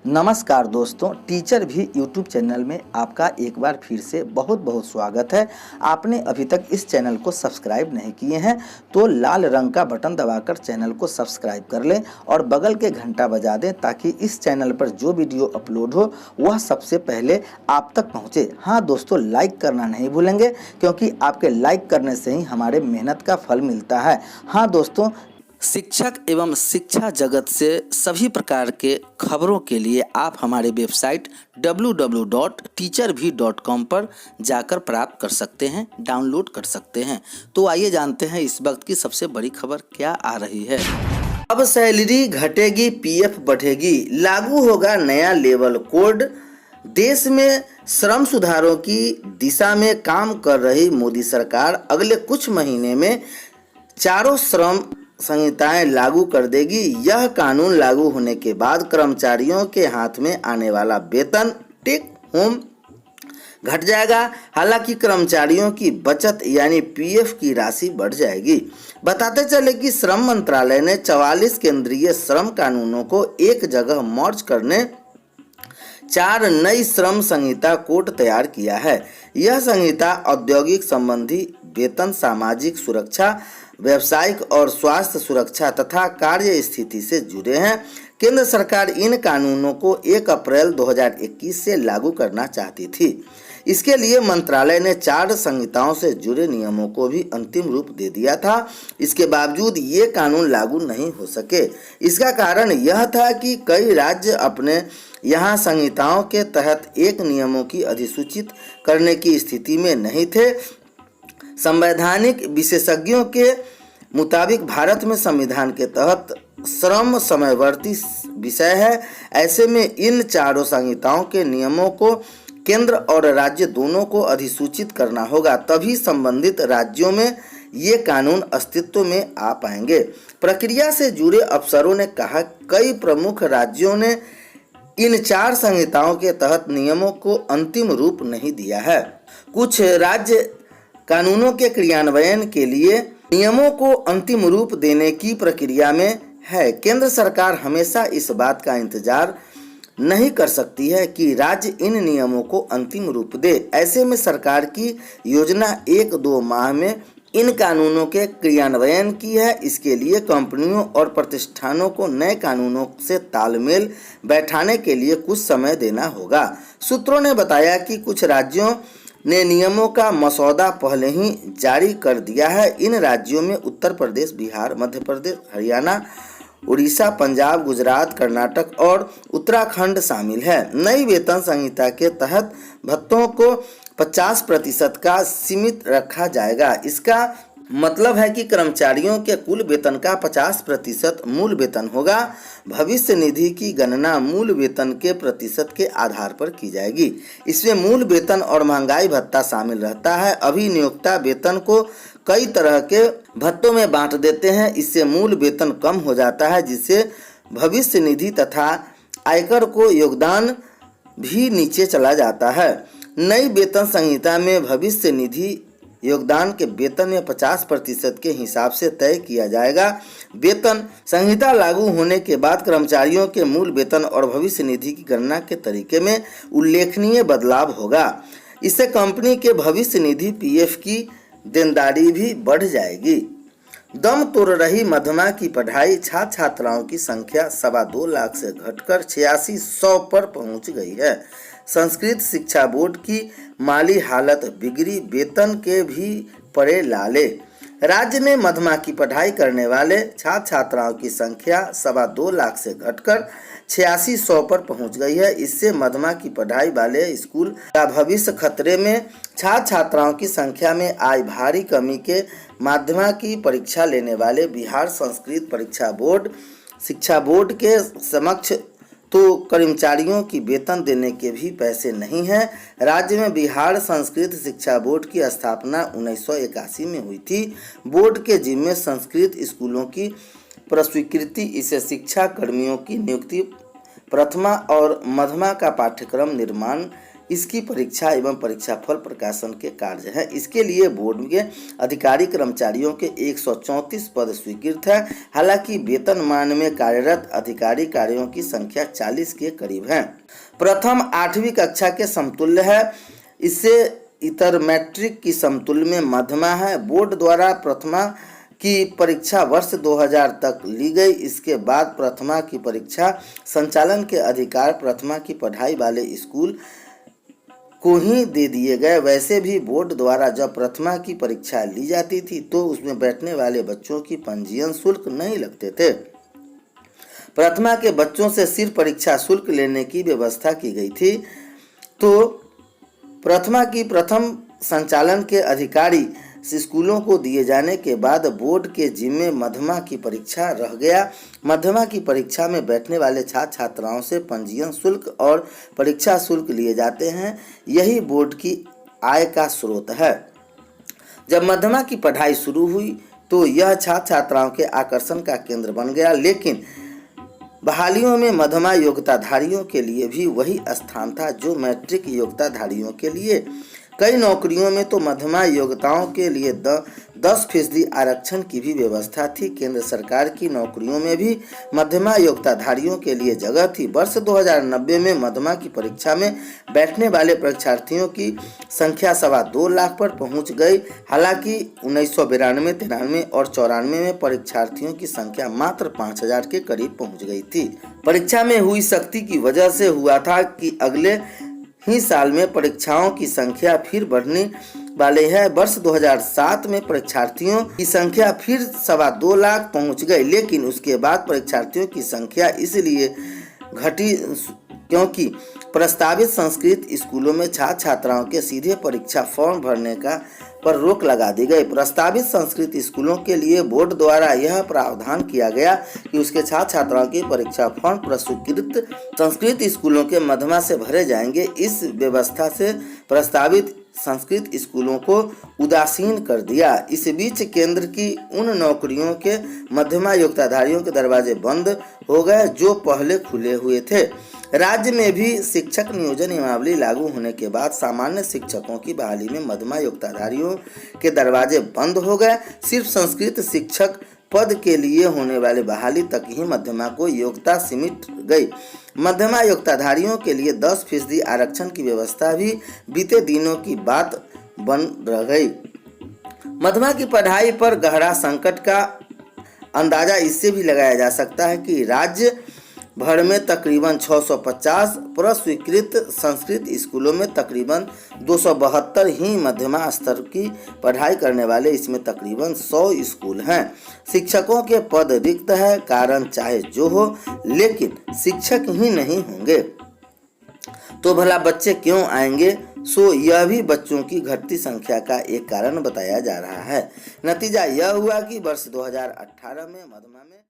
नमस्कार दोस्तों, टीचर भी यूट्यूब चैनल में आपका एक बार फिर से बहुत बहुत स्वागत है। आपने अभी तक इस चैनल को सब्सक्राइब नहीं किए हैं तो लाल रंग का बटन दबाकर चैनल को सब्सक्राइब कर लें और बगल के घंटा बजा दें ताकि इस चैनल पर जो वीडियो अपलोड हो वह सबसे पहले आप तक पहुंचे। हाँ दोस्तों, लाइक करना नहीं भूलेंगे क्योंकि आपके लाइक करने से ही हमारे मेहनत का फल मिलता है। हाँ दोस्तों, शिक्षक एवं शिक्षा जगत से सभी प्रकार के खबरों के लिए आप हमारे वेबसाइट www.teacherv.com पर जाकर प्राप्त कर सकते हैं, डाउनलोड कर सकते हैं। तो आइए जानते हैं इस वक्त की सबसे बड़ी खबर क्या आ रही है। अब सैलरी घटेगी, पीएफ बढ़ेगी, लागू होगा नया लेवल कोड। देश में श्रम सुधारों की दिशा में काम कर रही मोदी सरकार अगले कुछ महीने में चारों श्रम संहिताएं लागू कर देगी। यह कानून लागू होने के बाद कर्मचारियों के हाथ में आने वाला वेतन टेक होम घट जाएगा। हालांकि कर्मचारियों की बचत यानी पीएफ की राशि बढ़ जाएगी। बताते चले कि श्रम मंत्रालय ने 44 केंद्रीय श्रम कानूनों को एक जगह मर्ज करने 4 नई श्रम संहिता कोड तैयार किया है। यह संहिता औद्योगिक संबंधी वेतन, सामाजिक सुरक्षा, व्यावसायिक और स्वास्थ्य सुरक्षा तथा कार्य स्थिति से जुड़े हैं। केंद्र सरकार इन कानूनों को 1 अप्रैल 2021 से लागू करना चाहती थी। इसके लिए मंत्रालय ने 4 संहिताओं से जुड़े नियमों को भी अंतिम रूप दे दिया था। इसके बावजूद ये कानून लागू नहीं हो सके। इसका कारण यह था कि कई राज्य अपने यहाँ संहिताओं के तहत एक नियमों की अधिसूचित करने की स्थिति में नहीं थे। संवैधानिक विशेषज्ञों के मुताबिक भारत में संविधान के तहत श्रम समयवर्ती विषय है। ऐसे में इन चारों संहिताओं के नियमों को केंद्र और राज्य दोनों को अधिसूचित करना होगा, तभी संबंधित राज्यों में ये कानून अस्तित्व में आ पाएंगे। प्रक्रिया से जुड़े अफसरों ने कहा, कई प्रमुख राज्यों ने इन 4 संहिताओं के तहत नियमों को अंतिम रूप नहीं दिया है। कुछ राज्य कानूनों के क्रियान्वयन के लिए नियमों को अंतिम रूप देने की प्रक्रिया में है। केंद्र सरकार हमेशा इस बात का इंतजार नहीं कर सकती है कि राज्य इन नियमों को अंतिम रूप दे। ऐसे में सरकार की योजना 1-2 माह में इन कानूनों के क्रियान्वयन की है। इसके लिए कंपनियों और प्रतिष्ठानों को नए कानूनों से तालमेल बैठाने के लिए कुछ समय देना होगा। सूत्रों ने बताया कि कुछ राज्यों ने नियमों का मसौदा पहले ही जारी कर दिया है। इन राज्यों में उत्तर प्रदेश, बिहार, मध्य प्रदेश, हरियाणा, उड़ीसा, पंजाब, गुजरात, कर्नाटक और उत्तराखंड शामिल है। नई वेतन संहिता के तहत भत्तों को 50% का सीमित रखा जाएगा। इसका मतलब है कि कर्मचारियों के कुल वेतन का 50% मूल वेतन होगा। भविष्य निधि की गणना मूल वेतन के प्रतिशत के आधार पर की जाएगी। इसमें मूल वेतन और महंगाई भत्ता शामिल रहता है। अभी नियोक्ता वेतन को कई तरह के भत्तों में बांट देते हैं। इससे मूल वेतन कम हो जाता है, जिससे भविष्य निधि तथा आयकर को योगदान भी नीचे चला जाता है। नई वेतन संहिता में भविष्य निधि योगदान के वेतन में 50% के हिसाब से तय किया जाएगा। वेतन संहिता लागू होने के बाद कर्मचारियों के मूल वेतन और भविष्य निधि की गणना के तरीके में उल्लेखनीय बदलाव होगा। इससे कंपनी के भविष्य निधि पीएफ की देनदारी भी बढ़ जाएगी। दम तोड़ रही मध्यमा की पढ़ाई, छात्र छात्राओं की संख्या 2.25 लाख से घटकर 8600 पर पहुंच गई है। संस्कृत शिक्षा बोर्ड की माली हालत बिगड़ी, वेतन के भी पड़े लाले। राज्य में मध्यमा की पढ़ाई करने वाले छात्र छात्राओं की संख्या 2.25 लाख से घटकर 8600 पर पहुंच गई है। इससे मध्यमा की पढ़ाई वाले स्कूल का भविष्य खतरे में। छात्र छात्राओं की संख्या में आई भारी कमी के माध्यमा की परीक्षा लेने वाले बिहार संस्कृत परीक्षा बोर्ड शिक्षा बोर्ड के समक्ष तो कर्मचारियों की वेतन देने के भी पैसे नहीं हैं। राज्य में बिहार संस्कृत शिक्षा बोर्ड की स्थापना 1981 में हुई थी। बोर्ड के जिम्मे संस्कृत स्कूलों की प्रस्वीकृति, इसे शिक्षा कर्मियों की नियुक्ति, प्रथमा और मध्यमा का पाठ्यक्रम निर्माण इसकी परीक्षा एवं परीक्षाफल प्रकाशन के कार्य है। इसके लिए बोर्ड के अधिकारी कर्मचारियों के 134 पद स्वीकृत है। हालांकि वेतनमान में कार्यरत अधिकारी कार्यों की संख्या 40 के करीब है। प्रथम 8वीं कक्षा के समतुल्य है। इससे इतर मैट्रिक की समतुल्य में मध्यमा है। बोर्ड द्वारा प्रथमा की परीक्षा वर्ष 2000 तक ली गई। इसके बाद प्रथमा की परीक्षा संचालन के अधिकार प्रथमा की पढ़ाई वाले स्कूल को ही दे दिए गए। वैसे भी बोर्ड द्वारा जब प्रथमा की परीक्षा ली जाती थी तो उसमें बैठने वाले बच्चों की पंजीयन शुल्क नहीं लगते थे। प्रथमा के बच्चों से सिर्फ परीक्षा शुल्क लेने की व्यवस्था की गई थी। तो प्रथमा की प्रथम संचालन के अधिकारी स्कूलों को दिए जाने के बाद बोर्ड के जिम्मे मध्यमा की परीक्षा रह गया। मध्यमा की परीक्षा में बैठने वाले छात्र छात्राओं से पंजीयन शुल्क और परीक्षा शुल्क लिए जाते हैं। यही बोर्ड की आय का स्रोत है। जब मध्यमा की पढ़ाई शुरू हुई तो यह छात्र छात्राओं के आकर्षण का केंद्र बन गया, लेकिन बहालियों में मध्यमा योग्यताधारियों के लिए भी वही स्थान था जो मैट्रिक योग्यताधारियों के लिए। कई नौकरियों में तो मध्यमा योग्यताओं के लिए 10% आरक्षण की भी व्यवस्था थी। केंद्र सरकार की नौकरियों में भी मध्यमा योग्यताधारियों के लिए जगह थी। वर्ष 2090 में मध्यमा की परीक्षा में बैठने वाले परीक्षार्थियों की संख्या 2.25 लाख पर पहुंच गई। हालांकि 1992, 93 और 94 में परीक्षार्थियों की संख्या मात्र 5000 के करीब पहुंच गई थी। परीक्षा में हुई सख्ती की वजह से हुआ था कि अगले ही साल में परीक्षाओं की संख्या फिर बढ़ने वाले है। वर्ष 2007 में परीक्षार्थियों की संख्या फिर 2.25 लाख पहुंच गई, लेकिन उसके बाद परीक्षार्थियों की संख्या इसलिए घटी क्योंकि प्रस्तावित संस्कृत स्कूलों में छात्र छात्राओं के सीधे परीक्षा फॉर्म भरने पर रोक लगा दी गई। प्रस्तावित संस्कृत स्कूलों के लिए बोर्ड द्वारा यह प्रावधान किया गया कि उसके छात्र छात्राओं की परीक्षा फॉर्म प्रस्वीकृत संस्कृत स्कूलों के मध्यमा से भरे जाएंगे। इस व्यवस्था से प्रस्तावित संस्कृत स्कूलों को उदासीन कर दिया। इस बीच केंद्र की उन नौकरियों के मध्यमा योग्यताधारियों के दरवाजे बंद हो गए जो पहले खुले हुए थे। राज्य में भी शिक्षक नियोजन नियमावली लागू होने के बाद सामान्य शिक्षकों की बहाली में मध्यमा योग्यताधारियों के दरवाजे बंद हो गए। सिर्फ संस्कृत शिक्षक पद के लिए होने वाले बहाली तक ही मध्यमा को योग्यता सिमट गई। मध्यमा योग्यताधारियों के लिए 10% आरक्षण की व्यवस्था भी बीते दिनों की बात बन रह गई। मध्यमा की पढ़ाई पर गहरा संकट का अंदाजा इससे भी लगाया जा सकता है कि राज्य भर में तकरीबन 650 प्रस्वीकृत संस्कृत स्कूलों में तकरीबन 272 ही मध्यमा स्तर की पढ़ाई करने वाले, इसमें तकरीबन 100 स्कूल हैं। शिक्षकों के पद रिक्त है, कारण चाहे जो हो, लेकिन शिक्षक ही नहीं होंगे तो भला बच्चे क्यों आएंगे? सो यह भी बच्चों की घटती संख्या का एक कारण बताया जा रहा है। नतीजा यह हुआ कि वर्ष 2018 में मध्यमा में